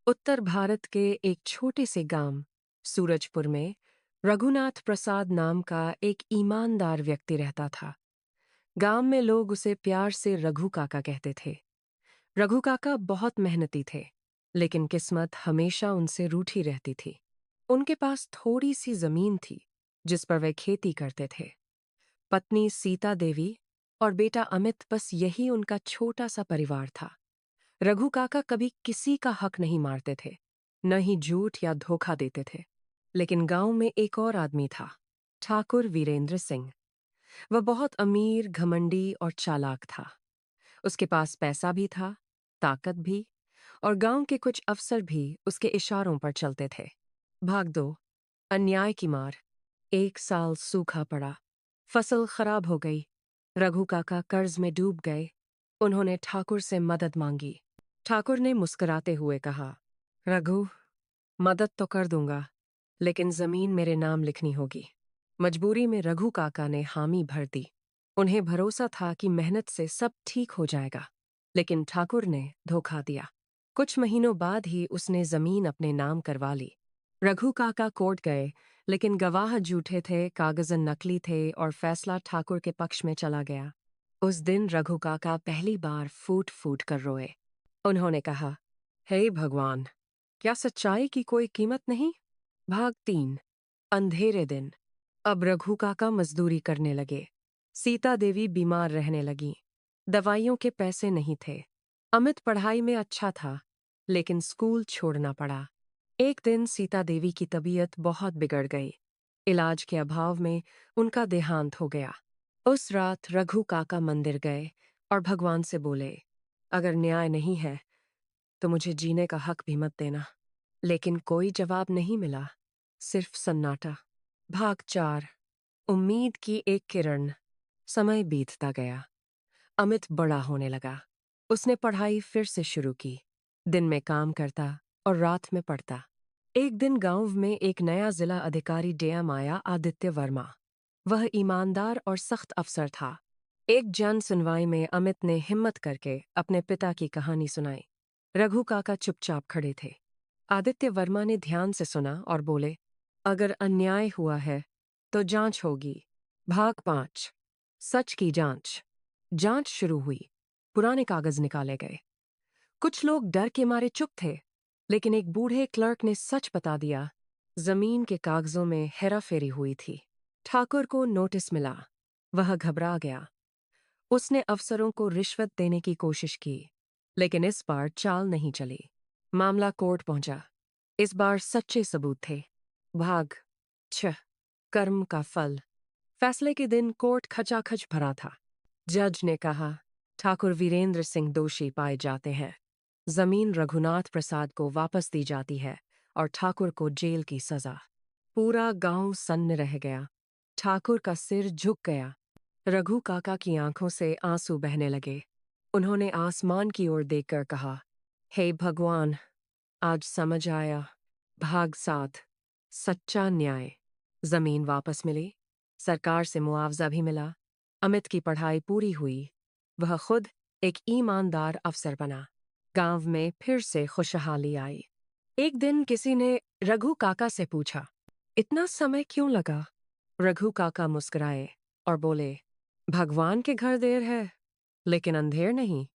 उत्तर भारत के एक छोटे से गांव सूरजपुर में रघुनाथ प्रसाद नाम का एक ईमानदार व्यक्ति रहता था। गांव में लोग उसे प्यार से रघु काका कहते थे। रघु काका बहुत मेहनती थे, लेकिन किस्मत हमेशा उनसे रूठी रहती थी। उनके पास थोड़ी सी जमीन थी, जिस पर वे खेती करते थे। पत्नी सीता देवी और बेटा अमित, बस यही उनका छोटा सा परिवार था। रघु काका कभी किसी का हक नहीं मारते थे, न ही झूठ या धोखा देते थे। लेकिन गांव में एक और आदमी था, ठाकुर वीरेंद्र सिंह। वह बहुत अमीर, घमंडी और चालाक था। उसके पास पैसा भी था, ताकत भी, और गांव के कुछ अफसर भी उसके इशारों पर चलते थे। भाग दो, अन्याय की मार। एक साल सूखा पड़ा, फसल खराब हो गई। रघु काका कर्ज में डूब गए। उन्होंने ठाकुर से मदद मांगी। ठाकुर ने मुस्कुराते हुए कहा, रघु, मदद तो कर दूंगा, लेकिन जमीन मेरे नाम लिखनी होगी। मजबूरी में रघु काका ने हामी भर दी। उन्हें भरोसा था कि मेहनत से सब ठीक हो जाएगा, लेकिन ठाकुर ने धोखा दिया। कुछ महीनों बाद ही उसने जमीन अपने नाम करवा ली। रघु काका कोर्ट गए, लेकिन गवाह झूठे थे, कागजन नकली थे और फैसला ठाकुर के पक्ष में चला गया। उस दिन रघु काका पहली बार फूट फूट कर रोए। उन्होंने कहा, हे भगवान, क्या सच्चाई की कोई कीमत नहीं? भाग 3, अंधेरे दिन। अब रघु काका मजदूरी करने लगे। सीता देवी बीमार रहने लगी। दवाइयों के पैसे नहीं थे। अमित पढ़ाई में अच्छा था, लेकिन स्कूल छोड़ना पड़ा। एक दिन सीता देवी की तबीयत बहुत बिगड़ गई। इलाज के अभाव में उनका देहांत हो गया। उस रात रघु काका मंदिर गए और भगवान से बोले, अगर न्याय नहीं है तो मुझे जीने का हक भी मत देना। लेकिन कोई जवाब नहीं मिला, सिर्फ सन्नाटा। भाग 4, उम्मीद की एक किरण। समय बीतता गया। अमित बड़ा होने लगा। उसने पढ़ाई फिर से शुरू की। दिन में काम करता और रात में पढ़ता। एक दिन गांव में एक नया जिला अधिकारी डीएम आया, आदित्य वर्मा। वह ईमानदार और सख्त अफसर था। एक जन सुनवाई में अमित ने हिम्मत करके अपने पिता की कहानी सुनाई। रघु काका चुपचाप खड़े थे। आदित्य वर्मा ने ध्यान से सुना और बोले, अगर अन्याय हुआ है तो जांच होगी। भाग 5, सच की जांच। जांच शुरू हुई। पुराने कागज निकाले गए। कुछ लोग डर के मारे चुप थे, लेकिन एक बूढ़े क्लर्क ने सच बता दिया। जमीन के कागजों में हेराफेरी हुई थी। ठाकुर को नोटिस मिला। वह घबरा गया। उसने अफसरों को रिश्वत देने की कोशिश की, लेकिन इस बार चाल नहीं चली। मामला कोर्ट पहुंचा। इस बार सच्चे सबूत थे। भाग 6, कर्म का फल। फैसले के दिन कोर्ट खचाखच भरा था। जज ने कहा, ठाकुर वीरेंद्र सिंह दोषी पाए जाते हैं। जमीन रघुनाथ प्रसाद को वापस दी जाती है और ठाकुर को जेल की सजा। पूरा गांव सन्न रह गया। ठाकुर का सिर झुक गया। रघु काका की आंखों से आंसू बहने लगे। उन्होंने आसमान की ओर देखकर कहा, हे भगवान, आज समझ आया। भाग 7, सच्चा न्याय। जमीन वापस मिली। सरकार से मुआवजा भी मिला। अमित की पढ़ाई पूरी हुई। वह खुद एक ईमानदार अफसर बना। गांव में फिर से खुशहाली आई। एक दिन किसी ने रघु काका से पूछा, इतना समय क्यों लगा? रघु काका मुस्कुराए और बोले, भगवान के घर देर है, लेकिन अंधेर नहीं।